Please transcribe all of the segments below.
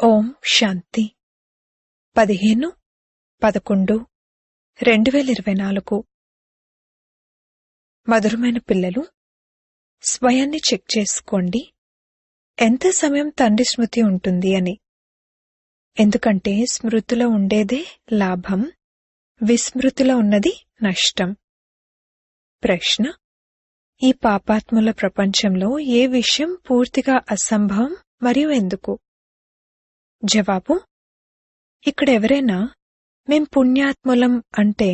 ఓం శాంతి 15/11/2024 మధురమైన పిల్లలు, స్వయాన్ని చెక్ చేసుకోండి. ఎంత సమయం తండ్రి స్మృతి ఉంటుంది అని. ఎందుకంటే స్మృతిలో ఉండేదే లాభం, విస్మృతిలో ఉన్నది నష్టం. ప్రశ్న: ఈ పాపాత్ముల ప్రపంచంలో ఏ విషయం పూర్తిగా అసంభవం మరియు ఎందుకు? జవాబు: ఇక్కడ ఎవరైనా మేం పుణ్యాత్ములం అంటే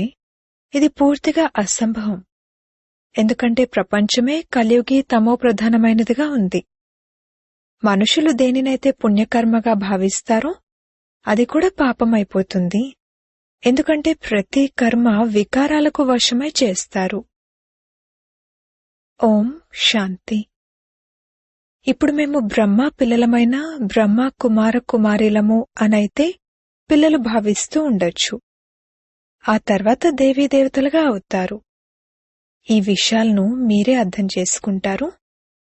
ఇది పూర్తిగా అసంభవం. ఎందుకంటే ప్రపంచమే కలియుగి తమో ప్రధానమైనదిగా ఉంది. మనుషులు దేనినైతే పుణ్యకర్మగా భావిస్తారో అది కూడా పాపమైపోతుంది. ఎందుకంటే ప్రతి కర్మ వికారాలకు వశమై చేస్తారు. ఓం శాంతి. ఇప్పుడు మేము బ్రహ్మ పిల్లలమైన బ్రహ్మ కుమార కుమారిలము అనైతే పిల్లలు భావిస్తూ ఉండొచ్చు. ఆ తర్వాత దేవీదేవతలుగా అవుతారు. ఈ విషయాలను మీరే అర్థం చేసుకుంటారు,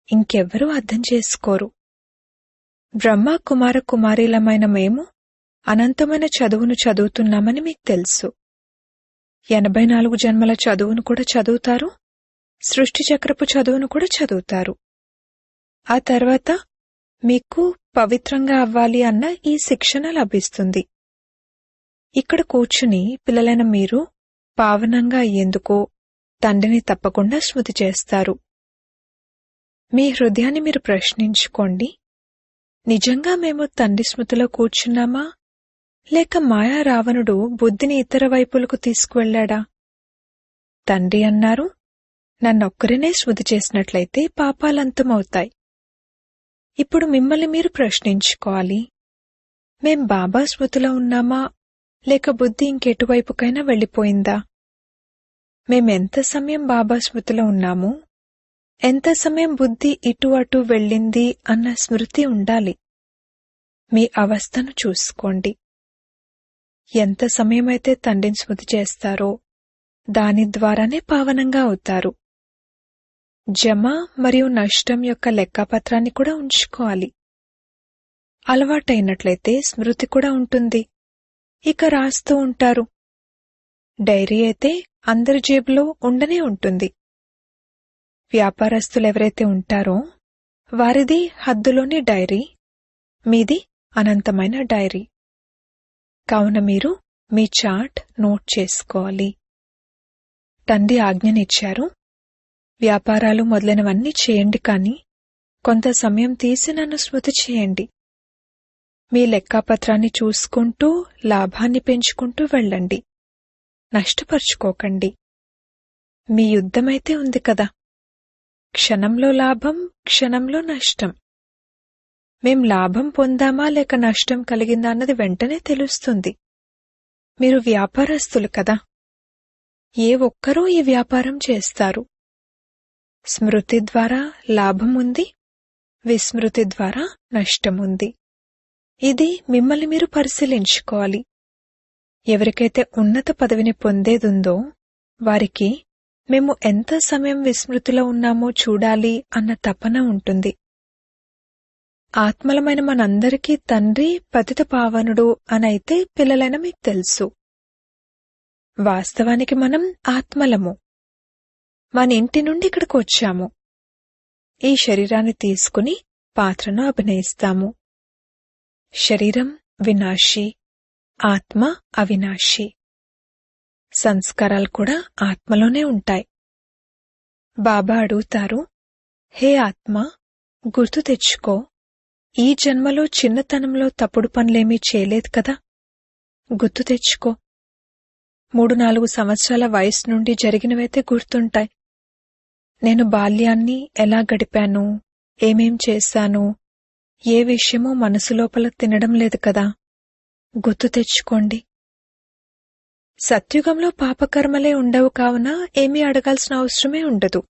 ఇంకెవ్వరూ అర్థం చేసుకోరు. బ్రహ్మ కుమార కుమారిలమైన మేము అనంతమైన చదువును చదువుతున్నామని మీకు తెలుసు. 84 జన్మల చదువును కూడా చదువుతారు, సృష్టి చక్రపు చదువును కూడా చదువుతారు. ఆ తర్వాత మీకు పవిత్రంగా అవ్వాలి అన్న ఈ శిక్షణ లభిస్తుంది. ఇక్కడ కూర్చుని పిల్లలైన మీరు పావనంగా అయ్యేందుకు తండ్రిని తప్పకుండా స్మృతి చేస్తారు. మీ హృదయాన్ని మీరు ప్రశ్నించుకోండి, నిజంగా మేము తండ్రి స్మృతిలో కూర్చున్నామా, లేక మాయా రావణుడు బుద్ధిని ఇతర వైపులకు తీసుకువెళ్లాడా? తండ్రి అన్నారు, నన్నొక్కరినే స్మృతి చేసినట్లయితే పాపాలంతమవుతాయి. ఇప్పుడు మిమ్మల్ని మీరు ప్రశ్నించుకోవాలి, మేం బాబా స్మృతిలో ఉన్నామా, లేక బుద్ధి ఇంకెటువైపుకైనా వెళ్ళిపోయిందా? మేమెంత సమయం బాబా స్మృతిలో ఉన్నాము, ఎంత సమయం బుద్ధి ఇటు అటు వెళ్ళింది అన్న స్మృతి ఉండాలి. మీ అవస్థను చూసుకోండి. ఎంత సమయమైతే తండ్రిని స్మృతి చేస్తారో దాని ద్వారానే పావనంగా అవుతారు. జమ మరియు నష్టం యొక్క లెక్కాపత్రాన్ని కూడా ఉంచుకోవాలి. అలవాటైనట్లయితే స్మృతి కూడా ఉంటుంది, ఇక రాస్తూ ఉంటారు. డైరీ అయితే అందరి జేబులో ఉండనే ఉంటుంది. వ్యాపారస్తులెవరైతే ఉంటారో వారిది హద్దులోని డైరీ, మీది అనంతమైన డైరీ. కావున మీరు మీ చార్ట్ నోట్ చేసుకోవాలి. తండ్రి ఆజ్ఞనిచ్చారు, వ్యాపారాలు మొదలైనవన్నీ చేయండి, కానీ కొంత సమయం తీసి నన్ను స్మృతి చేయండి. మీ లెక్కాపత్రాన్ని చూసుకుంటూ లాభాన్ని పెంచుకుంటూ వెళ్ళండి, నష్టపరుచుకోకండి. మీ యుద్ధమైతే ఉంది కదా, క్షణంలో లాభం, క్షణంలో నష్టం. మేం లాభం పొందామా లేక నష్టం కలిగిందా అన్నది వెంటనే తెలుస్తుంది. మీరు వ్యాపారస్తులు కదా, ఏ ఒక్కరూ ఈ వ్యాపారం చేస్తారు. స్మృతి ద్వారా లాభముంది, విస్మృతి ద్వారా నష్టముంది. ఇది మిమ్మల్ని మీరు పరిశీలించుకోవాలి. ఎవరికైతే ఉన్నత పదవిని పొందేదుందో వారికి మేము ఎంత సమయం విస్మృతిలో ఉన్నామో చూడాలి అన్న తపన ఉంటుంది. ఆత్మలమైన మనందరికీ తండ్రి పతిత పావనుడు అనైతే పిల్లలైన మీకు తెలుసు. వాస్తవానికి మనం ఆత్మలము. మన ఇంటి నుండి ఇక్కడికి వచ్చాము. ఈ శరీరాన్ని తీసుకుని పాత్రను అభినయిస్తాము. శరీరం వినాశి, ఆత్మ అవినాశి. సంస్కారాలు కూడా ఆత్మలోనే ఉంటాయి. బాబా అడుగుతారు, హే ఆత్మ, గుర్తు తెచ్చుకో, ఈ జన్మలో చిన్నతనంలో తప్పుడు పనులేమీ చేయలేదు కదా, గుర్తు తెచ్చుకో. 3-4 సంవత్సరాల వయసు నుండి జరిగినవైతే గుర్తుంటాయి. నేను బాల్యాన్ని ఎలా గడిపాను, ఏమేం చేశాను, ఏ విషయమూ మనసు లోపల తినడం లేదు కదా, గుర్తు తెచ్చుకోండి. సత్యుగంలో పాపకర్మలే ఉండవు, కావున ఏమీ అడగాల్సిన అవసరమే ఉండదు.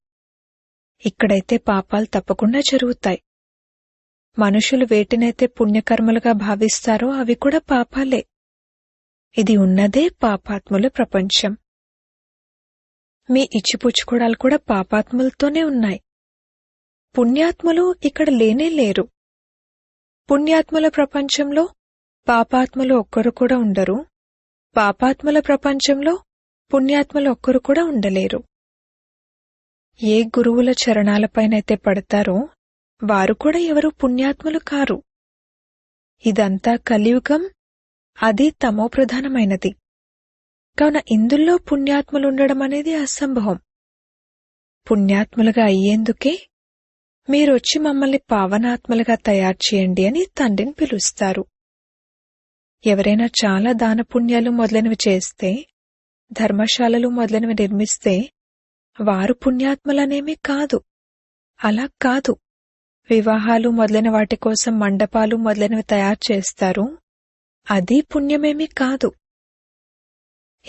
ఇక్కడైతే పాపాలు తప్పకుండా జరుగుతాయి. మనుషులు వేటినైతే పుణ్యకర్మలుగా భావిస్తారో అవి కూడా పాపాలే. ఇది ఉన్నదే పాపాత్ముల ప్రపంచం. మీ ఇచ్చిపుచ్చుకోడాలు కూడా పాపాత్ములతోనే ఉన్నాయి. పుణ్యాత్ములు ఇక్కడ లేనే లేరు. పుణ్యాత్ముల ప్రపంచంలో పాపాత్ములు ఒక్కరు కూడా ఉండరు. పాపాత్ముల ప్రపంచంలో పుణ్యాత్ములు ఒక్కరు కూడా ఉండలేరు. ఏ గురువుల చరణాలపైనైతే పడతారో వారు కూడా ఎవరు పుణ్యాత్ములు కారు. ఇదంతా కలియుగం, అది తమోప్రధానమైనది. కావున ఇందులో పుణ్యాత్ములుండడం అనేది అసంభవం. పుణ్యాత్ములుగా అయ్యేందుకే మీరొచ్చి మమ్మల్ని పావనాత్మలుగా తయారు చేయండి అని తండ్రిని పిలుస్తారు. ఎవరైనా చాలా దానపుణ్యాలు మొదలైనవి చేస్తే, ధర్మశాలలు మొదలైనవి నిర్మిస్తే వారు పుణ్యాత్ములనేమీ కాదు. అలా కాదు. వివాహాలు మొదలైన వాటి కోసం మండపాలు మొదలైనవి తయారు చేస్తారు, అది పుణ్యమేమీ కాదు.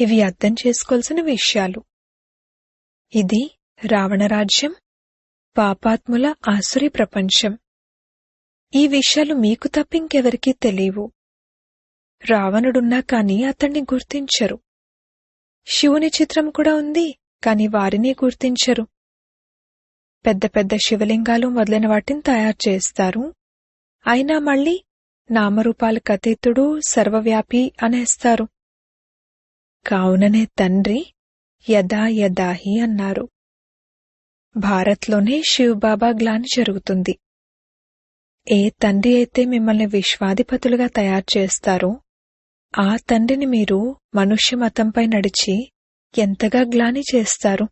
ఇవి అర్థం చేసుకోవాల్సిన విషయాలు. ఇది రావణరాజ్యం, పాపాత్ముల ఆసురీ ప్రపంచం. ఈ విషయాలు మీకు తప్పింకెవరికీ తెలియవు. రావణుడున్నా కాని అతణ్ణి గుర్తించరు. శివుని చిత్రం కూడా ఉంది, కాని వారిని గుర్తించరు. పెద్ద పెద్ద శివలింగాలు మొదలైన వాటిని తయారు చేస్తారు, అయినా మళ్లీ నామరూపాలకు అతీతుడు, సర్వవ్యాపి అనేస్తారు. కావుననే తండ్రి యదా యదాహి అన్నారు. భారత్లోనే శివబాబా గ్లాని జరుగుతుంది. ఏ తండ్రి అయితే మిమ్మల్ని విశ్వాధిపతులుగా తయారు చేస్తారో ఆ తండ్రిని మీరు మనుష్య మతంపై నడిచి ఎంతగా గ్లాని చేస్తారు.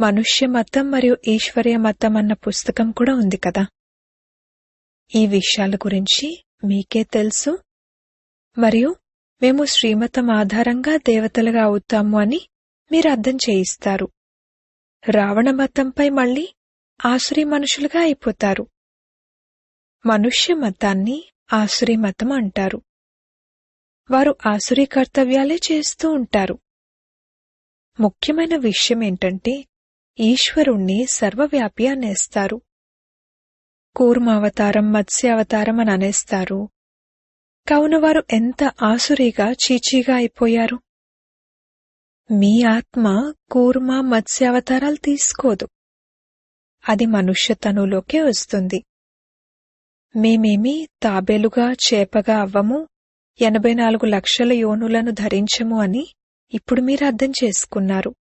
మనుష్య మతం మరియు ఈశ్వర్య మతం అన్న పుస్తకం కూడా ఉంది కదా. ఈ విషయాల గురించి మీకే తెలుసు. మరియు మేము శ్రీమతం ఆధారంగా దేవతలుగా అవుతాము అని మీరు అర్థం చేయిస్తారు. రావణ మతంపై మళ్లీ ఆసురీ మనుషులుగా అయిపోతారు. మనుష్య మతాన్ని ఆసురీ మతం అంటారు. వారు ఆసురీ కర్తవ్యాలే చేస్తూ ఉంటారు. ముఖ్యమైన విషయం ఏంటంటే ఈశ్వరుణ్ణి సర్వవ్యాపి అనేస్తారు. కూర్మావతారం, మత్స్యావతారం అని అనేస్తారు. కావున వారు ఎంత ఆసురీగా, చీచీగా అయిపోయారు. మీ ఆత్మ కూర్మ, మత్స్యావతారాలు తీసుకోదు. అది మనుష్య తనులోకే వస్తుంది. మేమేమీ తాబేలుగా, చేపగా అవ్వము, 84 లక్షల యోనులను ధరించము అని ఇప్పుడు మీరు అర్థం చేసుకున్నారు.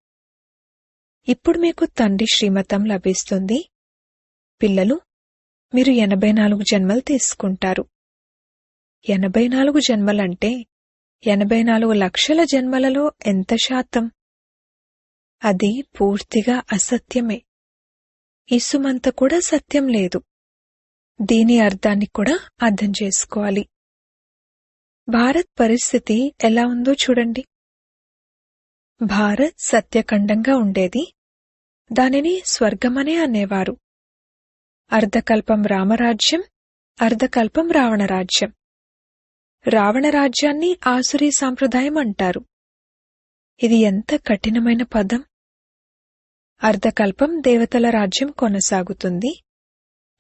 ఇప్పుడు మీకు తండ్రి శ్రీమతం లభిస్తుంది. పిల్లలు, మీరు 84 జన్మలు తీసుకుంటారు. 84 జన్మలంటే 84 లక్షల జన్మలలో ఎంత శాతం? అది పూర్తిగా అసత్యమే. ఇసుమంత కూడా సత్యం లేదు. దీని అర్థాన్ని కూడా అర్థం చేసుకోవాలి. భారత్ పరిస్థితి ఎలా ఉందో చూడండి. భారత్ సత్యఖండంగా ఉండేది. దానిని స్వర్గమనే అనేవారు. అర్ధకల్పం రామరాజ్యం, అర్ధకల్పం రావణరాజ్యం. రావణరాజ్యాన్ని ఆసురీ సాంప్రదాయం అంటారు. ఇది ఎంత కఠినమైన పదం. అర్ధకల్పం దేవతల రాజ్యం కొనసాగుతుంది.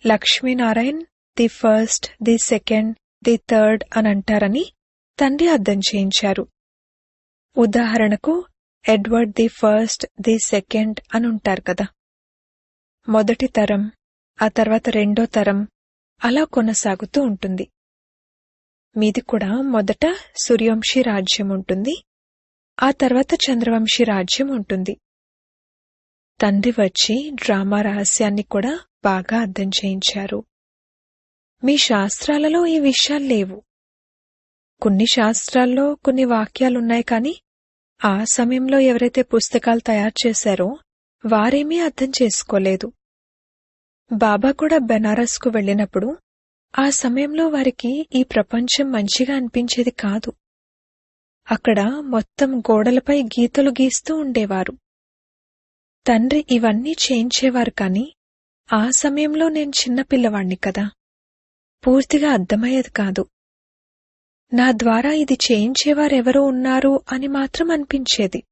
Laxminarayan the first, the second, the third అని అంటారని తండ్రి అర్థం చేయించారు. ఉదాహరణకు Edward the first, the second అని ఉంటారు కదా. మొదటి తరం, ఆ తర్వాత రెండో తరం, అలా కొనసాగుతూ ఉంటుంది. మీది కూడా మొదట సూర్యవంశీ రాజ్యం ఉంటుంది, ఆ తర్వాత చంద్రవంశీ రాజ్యం ఉంటుంది. తండ్రి వచ్చి డ్రామా రహస్యాన్ని కూడా బాగా అర్థం చేయించారు. మీ శాస్త్రాలలో ఈ విషయాలు లేవు. కొన్ని శాస్త్రాల్లో కొన్ని వాక్యాలున్నాయి, కాని ఆ సమయంలో ఎవరైతే పుస్తకాలు తయారు చేశారో వారేమీ అర్థం చేసుకోలేదు. బాబా కూడా బెనారస్కు వెళ్లినప్పుడు ఆ సమయంలో వారికి ఈ ప్రపంచం మంచిగా అనిపించేది కాదు. అక్కడ మొత్తం గోడలపై గీతలు గీస్తూ ఉండేవారు. తండ్రి ఇవన్నీ చేయించేవారు, కాని ఆ సమయంలో నేను చిన్నపిల్లవాణ్ణి కదా, పూర్తిగా అర్థమయ్యేది కాదు. నా ద్వారా ఇది చేయించేవారెవరో ఉన్నారు అని మాత్రం అనిపించేది.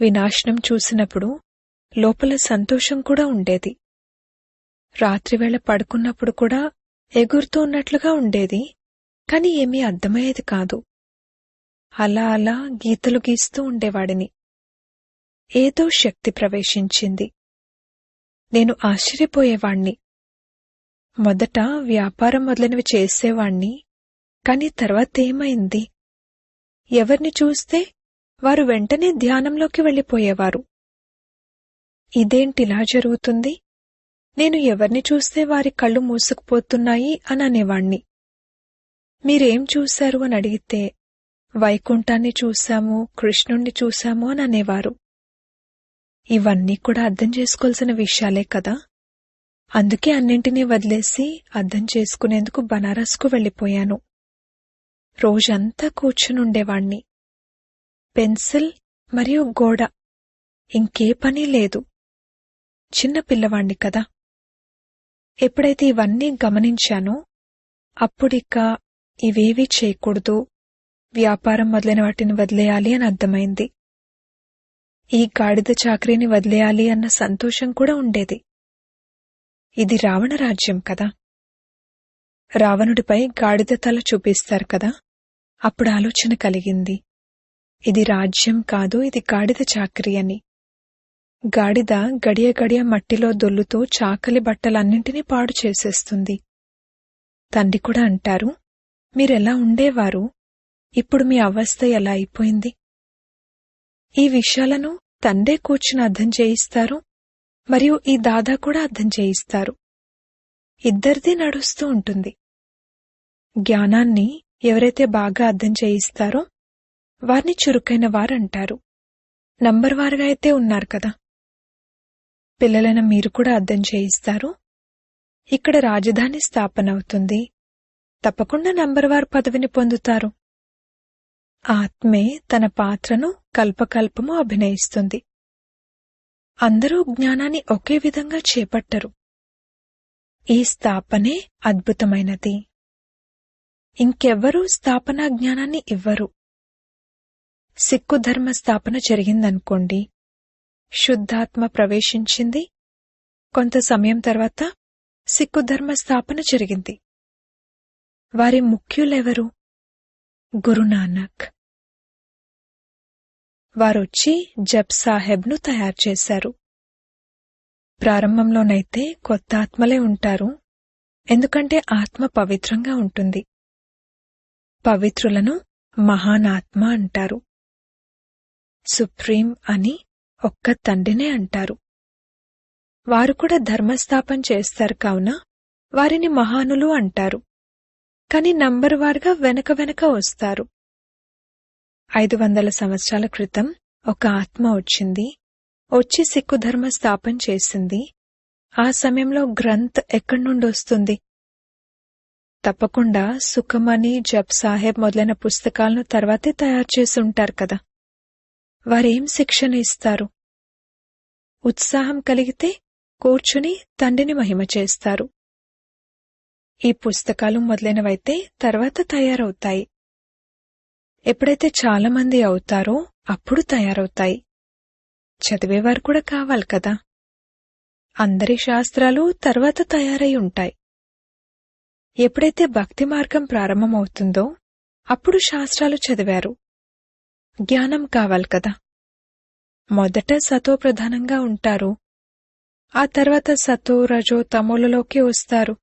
వినాశనం చూసినప్పుడు లోపల సంతోషం కూడా ఉండేది. రాత్రివేళ పడుకున్నప్పుడు కూడా ఎగురుతూ ఉన్నట్లుగా ఉండేది, కాని ఏమీ అర్థమయ్యేది కాదు. అలా అలా గీతలు గీస్తూ ఉండేవాడిని. ఏదో శక్తి ప్రవేశించింది. నేను ఆశ్చర్యపోయేవాణ్ణి. మొదట వ్యాపారం మొదలైనవి చేసేవాణ్ణి, కాని తర్వాత ఏమైంది? ఎవరిని చూస్తే వారు వెంటనే ధ్యానంలోకి వెళ్ళిపోయేవారు. ఇదేంటిలా జరుగుతుంది? నేను ఎవరిని చూస్తే వారి కళ్ళు మూసుకుపోతున్నాయి అని అనేవాణ్ణి. మీరేం చూశారు అని అడిగితే వైకుంఠాన్ని చూశాము, కృష్ణుణ్ణి చూశాము అని అనేవారు. ఇవన్నీ కూడా అర్థం చేసుకోవాల్సిన విషయాలే కదా. అందుకే అన్నింటినీ వదిలేసి అర్థం చేసుకునేందుకు బనారస్కు వెళ్ళిపోయాను. రోజంతా కూర్చునుండేవాణ్ణి. పెన్సిల్ మరియు గోడ, ఇంకే పని లేదు. చిన్న పిల్లవాణ్ణి కదా. ఎప్పుడైతే ఇవన్నీ గమనించానో అప్పుడిక ఇవేవీ చేయకూడదు, వ్యాపారం మొదలైన వాటిని వదిలేయాలి అని అర్థమైంది. ఈ గాడిద చాకరీని వదిలేయాలి అన్న సంతోషం కూడా ఉండేది. ఇది రావణ రాజ్యం కదా. రావణుడిపై గాడిద తల చూపిస్తారు కదా. అప్పుడు ఆలోచన కలిగింది, ఇది రాజ్యం కాదు, ఇది గాడిద చాకరీ అని. గాడిద గడియ గడియ మట్టిలో దొల్లుతో చాకలి బట్టలన్నింటినీ పాడు చేసేస్తుంది. తండ్రి కూడా అంటారు, మీరెలా ఉండేవారు, ఇప్పుడు మీ అవస్థ ఎలా అయిపోయింది. ఈ విషయాలను తండ్రే కూర్చుని అర్థం చేయిస్తారు, మరియు ఈ దాదా కూడా అర్థం చేయిస్తారు. ఇద్దరిదీ నడుస్తూ ఉంటుంది. జ్ఞానాన్ని ఎవరైతే బాగా అర్థం చేయిస్తారో వారిని చురుకైన వారంటారు. నంబర్ వారుగా అయితే ఉన్నారు కదా. పిల్లలైన మీరు కూడా అర్థం చేయిస్తారు. ఇక్కడ రాజధాని స్థాపన అవుతుంది. తప్పకుండా నంబర్ వారు పదవిని పొందుతారు. ఆత్మే తన పాత్రను కల్పకల్పము అభినయిస్తుంది. అందరూ జ్ఞానాన్ని ఒకే విధంగా చేపట్టరు. ఈ స్థాపనే అద్భుతమైనది. ఇంకెవ్వరూ స్థాపనా జ్ఞానాన్ని ఇవ్వరు. సిక్కు ధర్మ స్థాపన జరిగిందనుకోండి, శుద్ధాత్మ ప్రవేశించింది. కొంత సమయం తర్వాత సిక్కు ధర్మ స్థాపన జరిగింది. వారి ముఖ్యులెవరు? గురునానక్. వారొచ్చి జప్ సాహెబ్ను తయారు చేశారు. ప్రారంభంలోనైతే కొత్త ఆత్మలే ఉంటారు, ఎందుకంటే ఆత్మ పవిత్రంగా ఉంటుంది. పవిత్రులను మహానాత్మ అంటారు. సుప్రీం అని ఒక్క తండ్రినే అంటారు. వారు కూడా ధర్మస్థాపన చేస్తారు కావున వారిని మహానులు అంటారు. కాని నంబర్ వారుగా వెనక వెనక వస్తారు. 500 సంవత్సరాల క్రితం ఒక ఆత్మ వచ్చింది, వచ్చి సిక్కు ధర్మ స్థాపన చేసింది. ఆ సమయంలో గ్రంథ్ ఎక్కడి నుండి వస్తుంది? తప్పకుండా సుఖమణి, జప్ సాహెబ్ మొదలైన పుస్తకాలను తర్వాతే తయారు చేసి ఉంటారు కదా. వారేం శిక్షణ ఇస్తారు? ఉత్సాహం కలిగితే కూర్చుని తండ్రిని మహిమ చేస్తారు. ఈ పుస్తకాలు మొదలైనవైతే తర్వాత తయారవుతాయి. ఎప్పుడైతే చాలామంది అవుతారో అప్పుడు తయారవుతాయి. చదివేవారు కూడా కావాలి కదా. అందరి శాస్త్రాలు తర్వాత తయారై ఉంటాయి. ఎప్పుడైతే భక్తి మార్గం ప్రారంభమవుతుందో అప్పుడు శాస్త్రాలు చదివారు. జ్ఞానం కావాలి కదా. మొదట సతో ప్రధానంగా ఉంటారు, ఆ తర్వాత సతో, రజో, తమోలలోకి వస్తారు.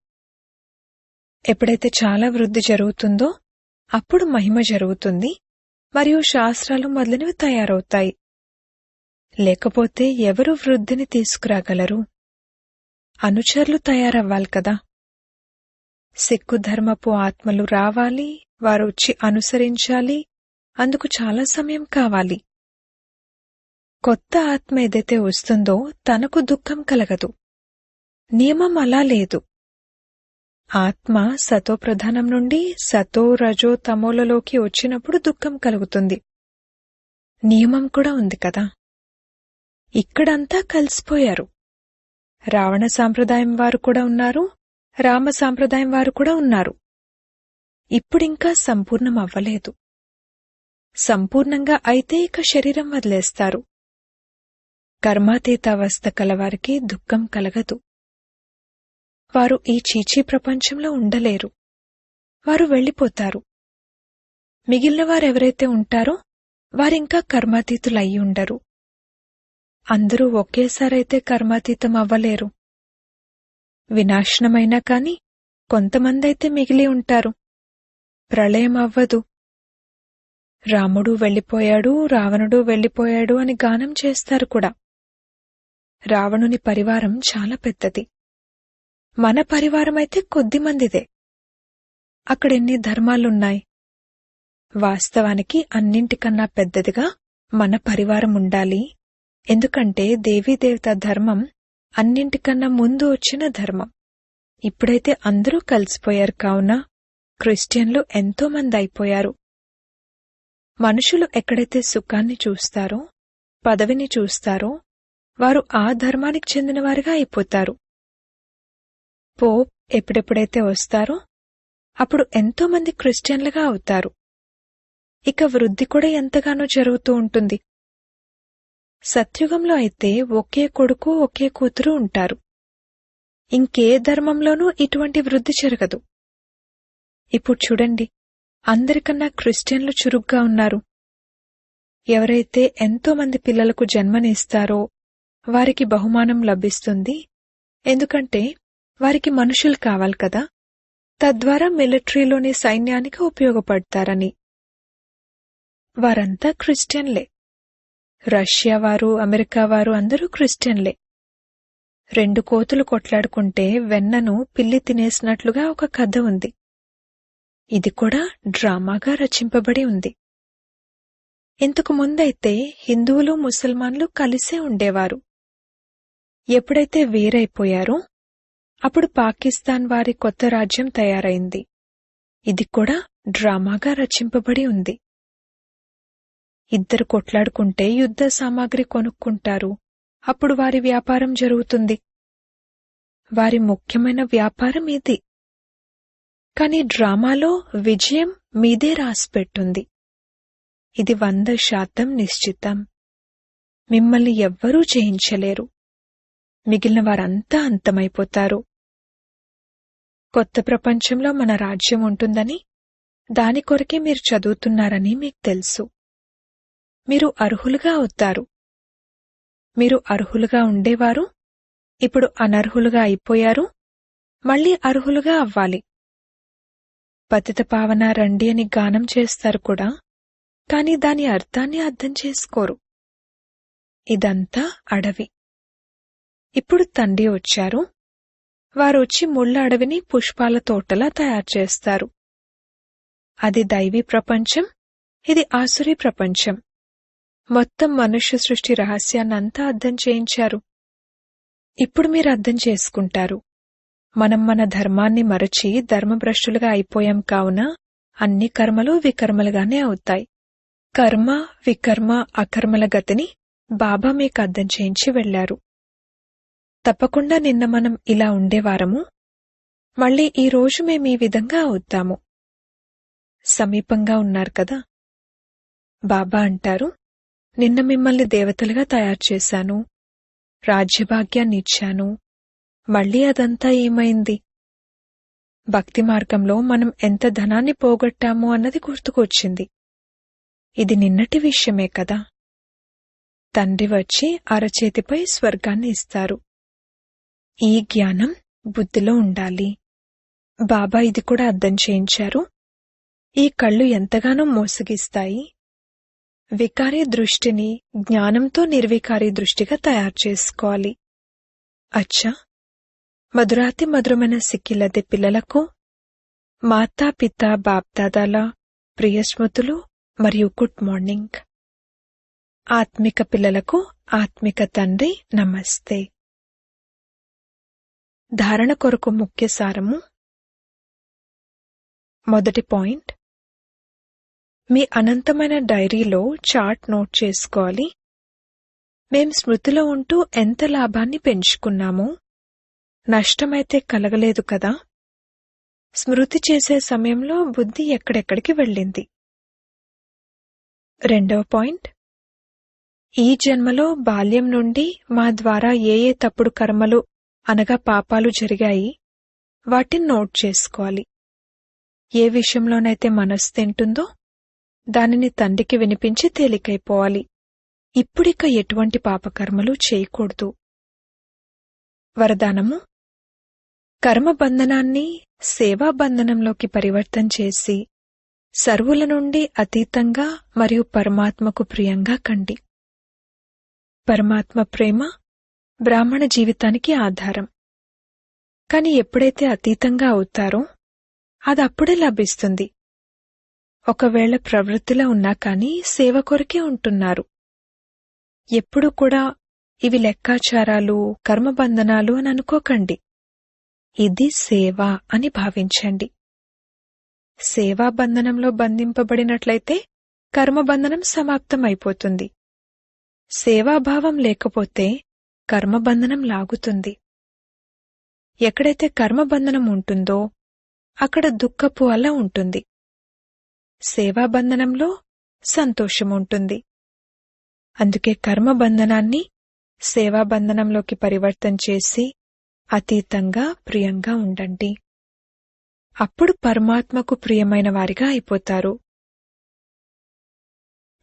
ఎప్పుడైతే చాలా వృద్ధి జరుగుతుందో అప్పుడు మహిమ జరుగుతుంది మరియు శాస్త్రాలు మొదలైనవి తయారవుతాయి. లేకపోతే ఎవరు వృద్ధిని తీసుకురాగలరు? అనుచరులు తయారవ్వాలి కదా. సిక్కు ధర్మపు ఆత్మలు రావాలి, వారు వచ్చి అనుసరించాలి. అందుకు చాలా సమయం కావాలి. కొత్త ఆత్మ ఏదైతే వస్తుందో తనకు దుఃఖం కలగదు. నియమం అలా లేదు. ఆత్మ సతో ప్రధానం నుండి సతో, రజో, తమోలలోకి వచ్చినప్పుడు దుఃఖం కలుగుతుంది. నియమం కూడా ఉంది కదా. ఇక్కడంతా కలిసిపోయారు. రావణ సాంప్రదాయం వారు కూడా ఉన్నారు, రామ సాంప్రదాయం వారు కూడా ఉన్నారు. ఇప్పుడింకా సంపూర్ణం అవ్వలేదు. సంపూర్ణంగా అయితే ఇక శరీరం వదిలేస్తారు. కర్మాతీత అవస్థ కలవారికి దుఃఖం కలగదు. వారు ఈ చీచీ ప్రపంచంలో ఉండలేరు. వారు వెళ్ళిపోతారు. మిగిలిన వారెవరైతే ఉంటారో వారింకా కర్మాతీతులయ్యి ఉండరు. అందరూ ఒకేసారైతే కర్మాతీతం అవ్వలేరు. వినాశనమైనా కాని కొంతమందైతే మిగిలి ఉంటారు. ప్రళయం అవ్వదు. రాముడు వెళ్ళిపోయాడు, రావణుడు వెళ్ళిపోయాడు అని గానం చేస్తారు కూడా. రావణుని పరివారం చాలా పెద్దది. మన పరివారమైతే కొద్దిమందిదే. అక్కడెన్ని ధర్మాలున్నాయి. వాస్తవానికి అన్నింటికన్నా పెద్దదిగా మన పరివారం ఉండాలి. ఎందుకంటే దేవీదేవత ధర్మం అన్నింటికన్నా ముందు వచ్చిన ధర్మం. ఇప్పుడైతే అందరూ కలిసిపోయారు కావున క్రిస్టియన్లు ఎంతోమంది అయిపోయారు. మనుషులు ఎక్కడైతే సుఖాన్ని చూస్తారో, పదవిని చూస్తారో, వారు ఆ ధర్మానికి చెందినవారుగా అయిపోతారు. పోప్ ఎప్పుడెప్పుడైతే వస్తారో అప్పుడు ఎంతోమంది క్రిస్టియన్లుగా అవుతారు. ఇక వృద్ధి కూడా ఎంతగానో జరుగుతూ ఉంటుంది. సత్యుగంలో అయితే ఒకే కొడుకు ఒకే కూతురు ఉంటారు. ఇంకే ధర్మంలోనూ ఇటువంటి వృద్ధి జరగదు. ఇప్పుడు చూడండి, అందరికన్నా క్రిస్టియన్లు చురుగ్గా ఉన్నారు. ఎవరైతే ఎంతోమంది పిల్లలకు జన్మనిస్తారో వారికి బహుమానం లభిస్తుంది. ఎందుకంటే వారికి మనుషులు కావాలి కదా, తద్వారా మిలిటరీలోని సైన్యానికి ఉపయోగపడతారని. వారంతా క్రిస్టియన్లే. రష్యా వారు, అమెరికా వారు అందరూ క్రిస్టియన్లే. 2 కోతులు కొట్లాడుకుంటే వెన్నను పిల్లి తినేసినట్లుగా ఒక కథ ఉంది. ఇది కూడా డ్రామాగా రచింపబడి ఉంది. ఇంతకు ముందైతే హిందువులు, ముసల్మాన్లు కలిసే ఉండేవారు. ఎప్పుడైతే వేరైపోయారో అప్పుడు పాకిస్తాన్ వారి కొత్త రాజ్యం తయారైంది. ఇది కూడా డ్రామాగా రచింపబడి ఉంది. ఇద్దరు కొట్లాడుకుంటే యుద్ధ సామాగ్రి కొనుక్కుంటారు. అప్పుడు వారి వ్యాపారం జరుగుతుంది. వారి ముఖ్యమైన వ్యాపారం ఇది. కాని డ్రామాలో విజయం మీదే రాసిపెట్టుంది. ఇది 100% నిశ్చితం. మిమ్మల్ని ఎవ్వరూ జయించలేరు. మిగిలిన వారంతా అంతమైపోతారు. కొత్త ప్రపంచంలో మన రాజ్యం ఉంటుందని, దాని కొరకే మీరు చదువుతున్నారని మీకు తెలుసు. మీరు అర్హులుగా అవుతారు. మీరు అర్హులుగా ఉండేవారు, ఇప్పుడు అనర్హులుగా అయిపోయారు, మళ్లీ అర్హులుగా అవ్వాలి. పతిత పావన రండి అని గానం చేస్తారు కూడా, కాని దాని అర్థాన్ని అర్థం చేసుకోరు. ఇదంతా అడవి. ఇప్పుడు తండ్రి వచ్చారు. వారొచ్చి ముళ్ళ అడవిని పుష్పాల తోటలా తయారుచేస్తారు. అది దైవీ ప్రపంచం, ఇది ఆసురీ ప్రపంచం. మొత్తం మనుష్య సృష్టి రహస్యాన్నంతా అర్థం చేయించారు. ఇప్పుడు మీరు అర్థం చేసుకుంటారు. మనం మన ధర్మాన్ని మరచి ధర్మభ్రష్టులుగా అయిపోయాం కావున అన్ని కర్మలు వికర్మలుగానే అవుతాయి. కర్మ, వికర్మ, అకర్మల గతిని బాబా మీకు అర్థం చేయించి వెళ్లారు. తప్పకుండా నిన్న మనం ఇలా ఉండేవారము, మళ్లీ ఈ రోజు మేమీ విధంగా అవుతాము. సమీపంగా ఉన్నారు కదా. బాబా అంటారు, నిన్న మిమ్మల్ని దేవతలుగా తయారుచేశాను, రాజ్యభాగ్యాన్నిచ్చాను, మళ్లీ అదంతా ఏమైంది? భక్తి మార్గంలో మనం ఎంత ధనాన్ని పోగొట్టాము అన్నది గుర్తుకొచ్చింది. ఇది నిన్నటి విషయమే కదా. తండ్రి వచ్చి అరచేతిపై స్వర్గాన్ని ఇస్తారు. ఈ జ్ఞానం బుద్ధిలో ఉండాలి. బాబా ఇది కూడా అర్థం చేయించారు. ఈ కళ్ళు ఎంతగానో మోసగిస్తాయి. వికారీ దృష్టిని జ్ఞానంతో నిర్వికారీ దృష్టిగా తయారు చేసుకోవాలి. అచ్చా, మధురాతి మధురమైన సిక్కిలదే పిల్లలకు మాతాపిత బాప్దాదాల ప్రియస్మృతులు మరియు గుడ్ మార్నింగ్. ఆత్మిక పిల్లలకు ఆత్మిక తండ్రి నమస్తే. ధారణ కొరకు ముఖ్య సారము. మొదటి పాయింట్, మీ అనంతమైన డైరీలో చార్ట్ నోట్ చేసుకోవాలి. మేం స్మృతిలో ఉంటూ ఎంత లాభాన్ని పెంచుకున్నామో, నష్టమైతే కలగలేదు కదా. స్మృతి చేసే సమయంలో బుద్ధి ఎక్కడెక్కడికి వెళ్ళింది. రెండవ పాయింట్, ఈ జన్మలో బాల్యం నుండి మా ద్వారా ఏ ఏ తప్పుడు కర్మలు అనగా పాపాలు జరిగాయి, వాటిని నోట్ చేసుకోవాలి. ఏ విషయంలోనైతే మనస్సు తింటుందో దానిని తండ్రికి వినిపించి తేలికైపోవాలి. ఇప్పుడిక ఎటువంటి పాపకర్మలు చేయకూడదు. వరదానము, కర్మబంధనాన్ని సేవాబంధనంలోకి పరివర్తన చేసి సర్వుల నుండి అతీతంగా మరియు పరమాత్మకు ప్రియంగా కండి. పరమాత్మ ప్రేమ బ్రాహ్మణ జీవితానికి ఆధారం. కాని ఎప్పుడైతే అతీతంగా అవుతారో అది అప్పుడే లభిస్తుంది. ఒకవేళ ప్రవృత్తిలో ఉన్నా కానీ సేవ కొరకే ఉంటున్నారు. ఎప్పుడూ కూడా ఇవి లెక్కాచారాలు, కర్మబంధనాలు అని అనుకోకండి. ఇది సేవ అని భావించండి. సేవాబంధనంలో బంధింపబడినట్లయితే కర్మబంధనం సమాప్తమైపోతుంది. సేవాభావం లేకపోతే కర్మబంధనం లాగుతుంది. ఎక్కడైతే కర్మబంధనం ఉంటుందో అక్కడ దుఃఖపు అల ఉంటుంది. సేవాబంధనంలో సంతోషం ఉంటుంది. అందుకే కర్మబంధనాన్ని సేవాబంధనంలోకి పరివర్తన చేసి అతీతంగా ప్రియంగా ఉండండి. అప్పుడు పరమాత్మకు ప్రియమైన వారిగా అయిపోతారు.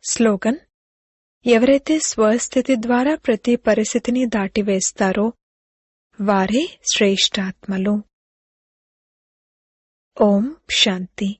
స్లోగన్: ఎవరైతే స్వస్థితి ద్వారా ప్రతి పరిస్థితిని దాటివేస్తారో వారే శ్రేష్ఠాత్మలు. ఓం శాంతి.